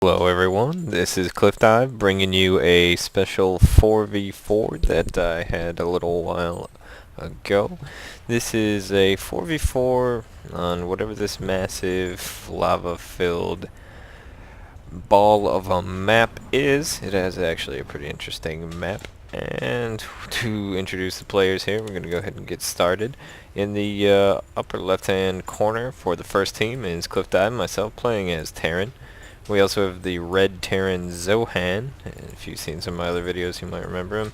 Hello everyone, this is Cliff Dive bringing you a special 4v4 that I had a little while ago. This is a 4v4 on whatever this massive lava-filled ball of a map is. It has actually a pretty interesting map. And to introduce the players here, we're going to go ahead and get started. In the upper left-hand corner for the first team is Cliff Dive, myself playing as Terran. We also have the red Terran Zohan. If you've seen some of my other videos, you might remember him.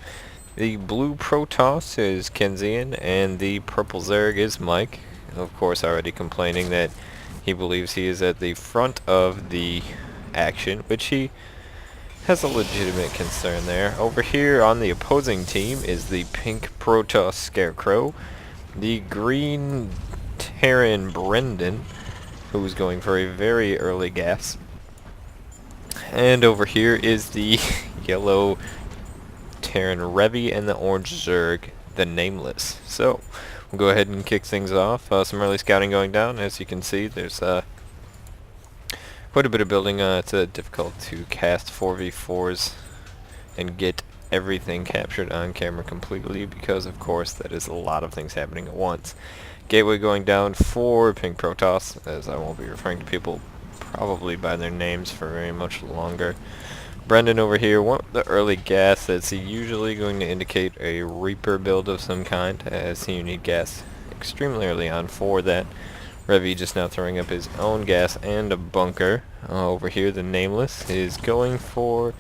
The blue Protoss is Kenzian, and the purple Zerg is Mike. Of course, already complaining that he believes he is at the front of the action, which he has a legitimate concern there. Over here on the opposing team is the pink Protoss Scarecrow, the green Terran Brendan, who's going for a very early gas. And over here is the yellow Terran Revy and the orange Zerg, the Nameless. So, we'll go ahead and kick things off. Some early scouting going down. As you can see, there's quite a bit of building. It's difficult to cast 4v4s and get everything captured on camera completely because, of course, that is a lot of things happening at once. Gateway going down for Pink Protoss, as I won't be referring to people probably by their names for very much longer. Brendan over here, one of the early gas that's usually going to indicate a Reaper build of some kind, as you need gas extremely early on for that. Revy just now throwing up his own gas and a bunker. Over here the Nameless is going for,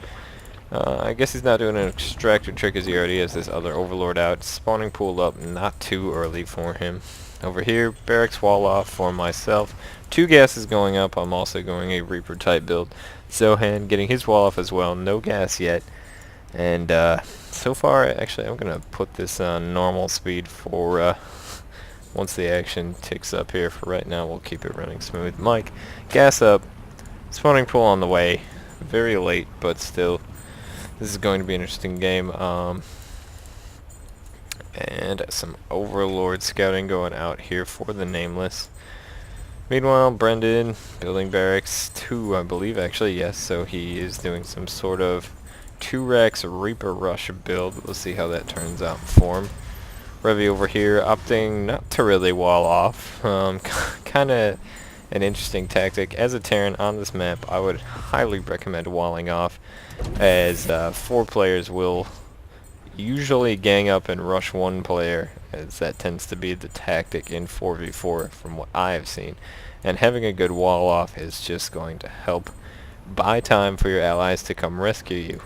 I guess he's not doing an extractor trick as he already has this other Overlord out. Spawning pool up, not too early for him. Over here, barracks wall off for myself. 2 gases going up. I'm also going a Reaper type build. Zohan getting his wall off as well. No gas yet. And so far, actually, I'm going to put this on normal speed for once the action ticks up here. For right now, we'll keep it running smooth. Mike, gas up. Spawning pool on the way. Very late, but still, this is going to be an interesting game. And some Overlord scouting going out here for the Nameless. Meanwhile, Brendan building barracks 2, I believe, actually, yes, so he is doing some sort of 2-Rex Reaper Rush build. We'll see how that turns out for him. Revy over here opting not to really wall off. Kind of an interesting tactic. As a Terran on this map, I would highly recommend walling off, as 4 players will usually gang up and rush 1 player, as that tends to be the tactic in 4v4 from what I have seen. And having a good wall off is just going to help buy time for your allies to come rescue you.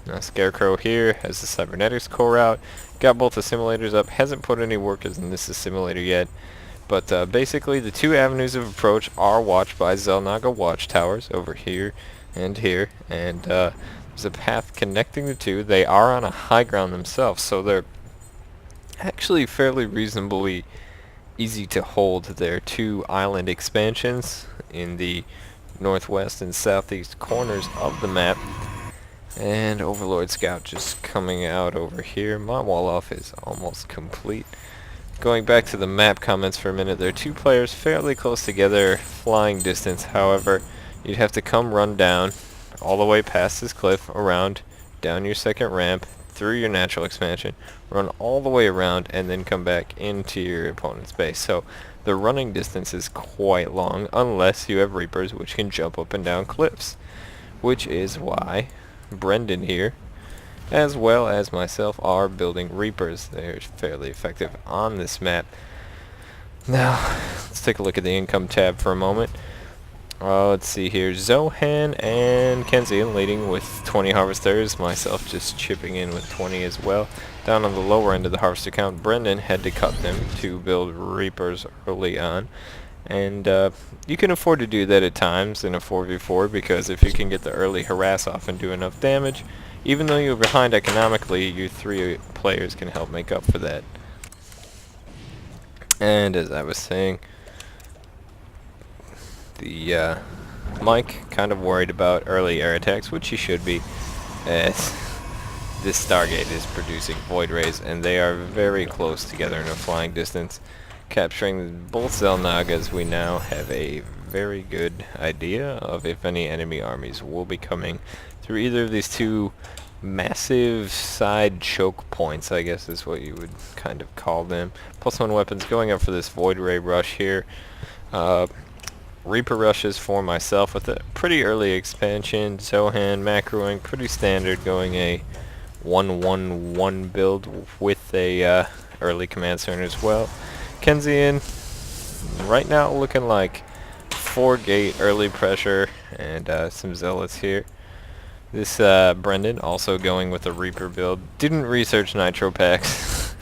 Now Scarecrow here has the Cybernetics core out, got both the simulators up, hasn't put any workers in this simulator yet, but basically the 2 avenues of approach are watched by Xel'Naga watchtowers over here, and there's a path connecting the 2. They are on a high ground themselves, so they're actually fairly reasonably easy to hold. Their 2 island expansions in the northwest and southeast corners of the map. And Overlord Scout just coming out over here. My wall off is almost complete. Going back to the map comments for a minute, there are 2 players fairly close together, flying distance. However, you'd have to come run down all the way past this cliff, around, down your second ramp, through your natural expansion, run all the way around, and then come back into your opponent's base. So the running distance is quite long, unless you have Reapers, which can jump up and down cliffs. Which is why Brendan here, as well as myself, are building Reapers. They're fairly effective on this map. Now, let's take a look at the income tab for a moment. Let's see here. Zohan and Kenzian leading with 20 harvesters. Myself just chipping in with 20 as well. Down on the lower end of the harvester count, Brendan had to cut them to build Reapers early on. And you can afford to do that at times in a 4v4, because if you can get the early harass off and do enough damage, even though you're behind economically, you 3 players can help make up for that. And as I was saying, the Mike kind of worried about early air attacks, which he should be, as this Stargate is producing Void Rays, and they are very close together in a flying distance. Capturing both Xel'Nagas, we now have a very good idea of if any enemy armies will be coming through either of these two massive side choke points, I guess is what you would kind of call them. +1 weapons going up for this Void Ray rush here. Reaper rushes for myself with a pretty early expansion. Zohan macroing pretty standard, going a 1-1-1 build with a early command center as well. Kenzian right now looking like 4-gate early pressure and some zealots here. This Brendan also going with a Reaper build. Didn't research nitro packs.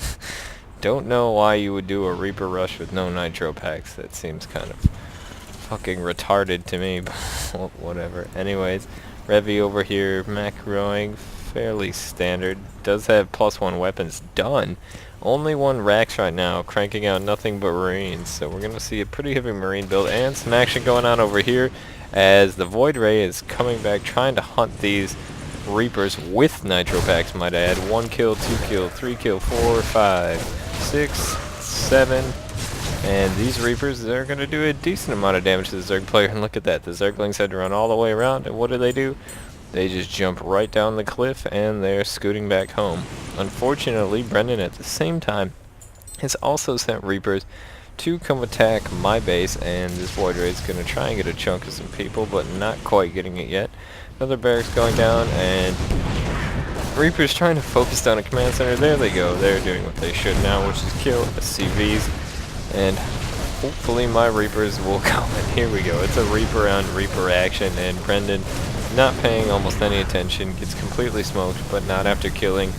Don't know why you would do a Reaper rush with no nitro packs. That seems kind of fucking retarded to me, but whatever. Anyways, Revy over here macroing fairly standard. Does have +1 weapons done. Only one Rax right now, cranking out nothing but Marines. So we're gonna see a pretty heavy Marine build and some action going on over here as the Void Ray is coming back, trying to hunt these Reapers with nitro packs, might I add. 1 kill, 2 kill, 3 kill, 4, 5, 6, 7. And these Reapers, they're going to do a decent amount of damage to the Zerg player. And look at that, the Zerglings had to run all the way around. And what do? They just jump right down the cliff and they're scooting back home. Unfortunately, Brendan at the same time has also sent Reapers to come attack my base. And this Void Ray is going to try and get a chunk of some people, but not quite getting it yet. Another barracks going down, and Reapers trying to focus down a command center. There they go. They're doing what they should now, which is kill the CVs. And hopefully my Reapers will come. And here we go. It's a Reaper on Reaper action, and Brendan, not paying almost any attention, gets completely smoked, but not after killing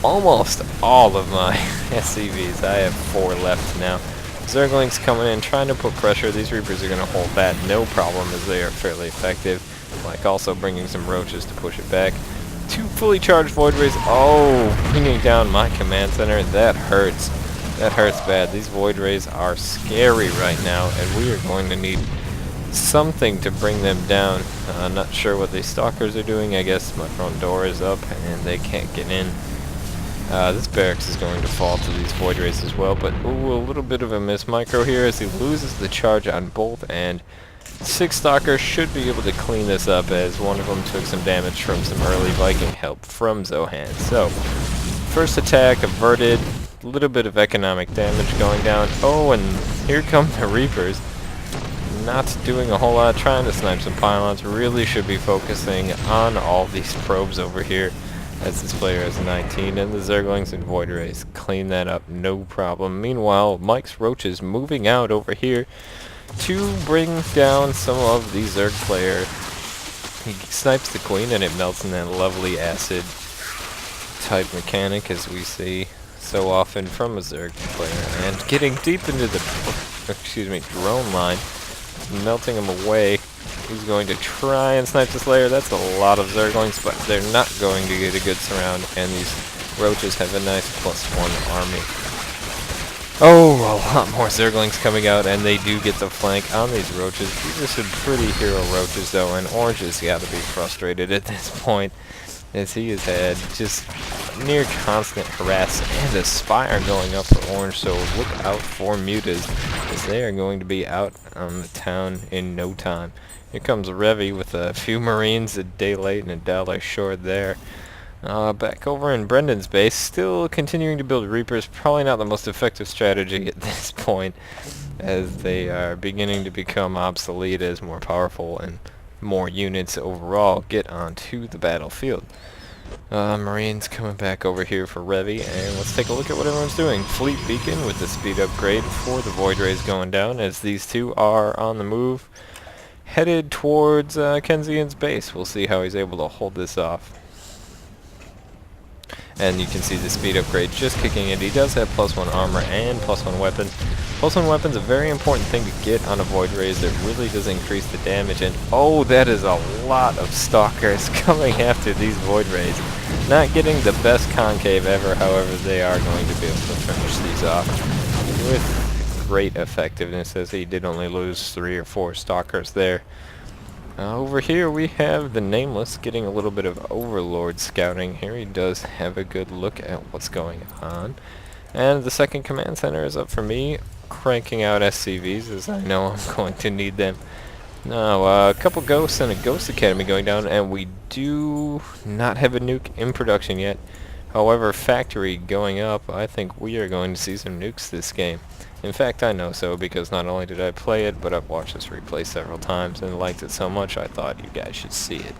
almost all of my SCVs. I have 4 left now. Zerglings coming in, trying to put pressure. These Reapers are going to hold that no problem, as they are fairly effective. Like also bringing some roaches to push it back. 2 fully charged Void Rays. Oh, bringing down my command center. That hurts. That hurts bad. These Void Rays are scary right now, and we are going to need something to bring them down. I'm not sure what these Stalkers are doing. I guess my front door is up, and they can't get in. This barracks is going to fall to these Void Rays as well, but ooh, a little bit of a miss micro here as he loses the charge on both, and 6 Stalkers should be able to clean this up, as one of them took some damage from some early Viking help from Zohan. So, first attack averted. A little bit of economic damage going down. Oh, and here come the Reapers. Not doing a whole lot, trying to snipe some pylons. Really should be focusing on all these probes over here, as this player has 19, and the Zerglings and Void Rays clean that up, no problem. Meanwhile, Mike's Roaches moving out over here to bring down some of the Zerg player. He snipes the Queen, and it melts in that lovely acid type mechanic, as we see so often from a Zerg player, and getting deep into the drone line, melting him away. He's going to try and snipe this layer. That's a lot of Zerglings, but they're not going to get a good surround, and these Roaches have a nice +1 army. Oh, a lot more Zerglings coming out, and they do get the flank on these Roaches. These are some pretty hero Roaches, though, and Orange has got to be frustrated at this point, as he has had just near constant harass and a Spire going up for Orange, so look out for Mutas, as they are going to be out on the town in no time. Here comes Revy with a few Marines, a day late and a dollar short there. Back over in Brendan's base, still continuing to build Reapers. Probably not the most effective strategy at this point, as they are beginning to become obsolete as more powerful and more units overall get onto the battlefield. Marines coming back over here for Revy, and let's take a look at what everyone's doing. Fleet Beacon with the speed upgrade for the Void Rays going down, as these two are on the move, headed towards Kenzian's base. We'll see how he's able to hold this off. And you can see the speed upgrade just kicking in. He does have +1 armor and +1 weapon. +1 weapon's a very important thing to get on a Void Ray, as it really does increase the damage. And oh, that is a lot of Stalkers coming after these Void Rays. Not getting the best concave ever, however, they are going to be able to finish these off with great effectiveness, as he did only lose 3 or 4 Stalkers there. Over here we have the Nameless getting a little bit of Overlord scouting. Here he does have a good look at what's going on, And the second command center is up for me, cranking out SCVs as I know I'm going to need them. Now, a couple ghosts and a ghost academy going down, and we do not have a nuke in production yet. However, factory going up, I think we are going to see some nukes this game. In fact, I know so because not only did I play it, but I've watched this replay several times and liked it so much I thought you guys should see it.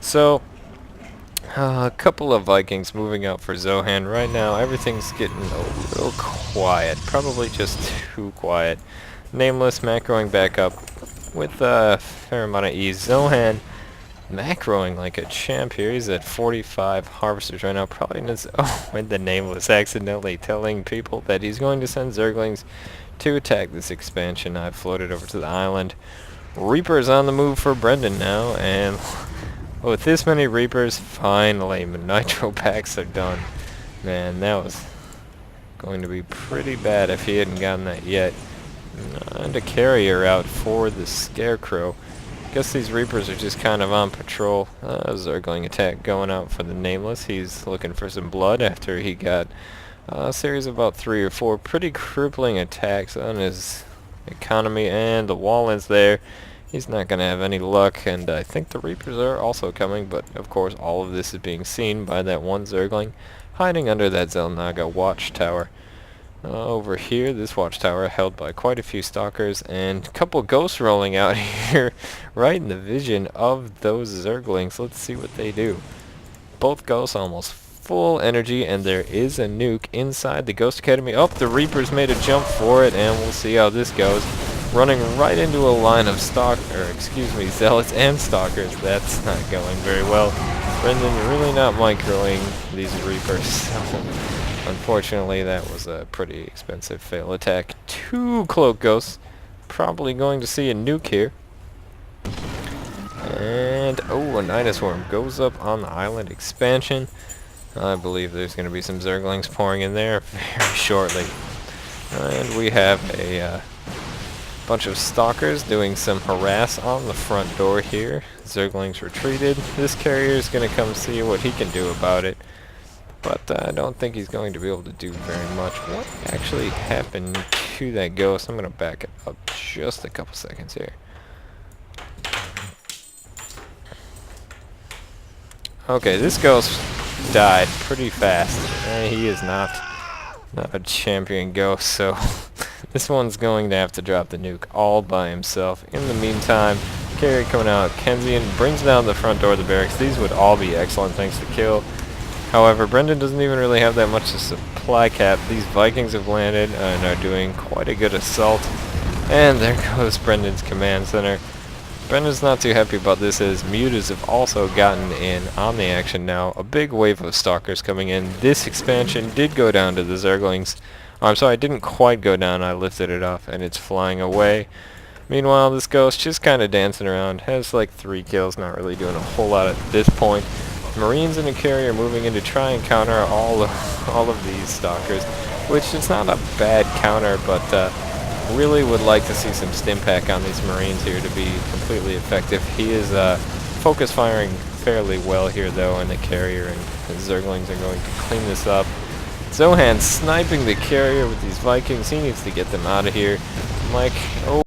So, a couple of Vikings moving out for Zohan. Right now, everything's getting a little quiet. Probably just too quiet. Nameless macroing back up with a fair amount of ease. Zohan macroing like a champ here. He's at 45 harvesters right now. Probably in his when the Nameless accidentally telling people that he's going to send Zerglings to attack this expansion. I've floated over to the island. Reaper's on the move for Brendan now, and with this many Reapers, finally, Nitro packs are done. Man, that was going to be pretty bad if he hadn't gotten that yet. And a carrier out for the Scarecrow. Guess these Reapers are just kind of on patrol. Zergling attack going out for the Nameless. He's looking for some blood after he got a series of about 3 or 4 pretty crippling attacks on his economy, and the wall is there. He's not going to have any luck, and I think the Reapers are also coming, but of course all of this is being seen by that one Zergling hiding under that Zelnaga watchtower. Over here, this watchtower held by quite a few stalkers, and a couple ghosts rolling out here right in the vision of those Zerglings. Let's see what they do. Both ghosts almost full energy, and there is a nuke inside the Ghost Academy. Oh, the Reapers made a jump for it, and we'll see how this goes. Running right into a line of Zealots and Stalkers. That's not going very well. Brendan, you're really not microing these Reapers, so unfortunately that was a pretty expensive fail attack. 2 Cloak Ghosts. Probably going to see a nuke here. And, a Nidus Worm goes up on the island expansion. I believe there's going to be some Zerglings pouring in there very shortly. And we have a bunch of Stalkers doing some harass on the front door here. Zerglings retreated. This carrier is going to come see what he can do about it. But I don't think he's going to be able to do very much. What actually happened to that ghost? I'm going to back it up just a couple seconds here. Okay, this ghost died pretty fast. He is not a champion ghost, so this one's going to have to drop the nuke all by himself. In the meantime, carrier coming out, Kenzian brings down the front door of the barracks. These would all be excellent things to kill. However, Brendan doesn't even really have that much to supply cap. These Vikings have landed and are doing quite a good assault. And there goes Brendan's command center. Brendan's not too happy about this as Mutas have also gotten in on the action now. A big wave of Stalkers coming in. This expansion did go down to the Zerglings. Oh, I'm sorry, it didn't quite go down. I lifted it off and it's flying away. Meanwhile, this ghost just kind of dancing around. Has like 3 kills, not really doing a whole lot at this point. Marines and a carrier moving in to try and counter all of these Stalkers, which is not a bad counter, but really would like to see some Stimpak on these Marines here to be completely effective. He is focus firing fairly well here though, and the carrier and the Zerglings are going to clean this up. Zohan sniping the carrier with these Vikings. He needs to get them out of here. Mike,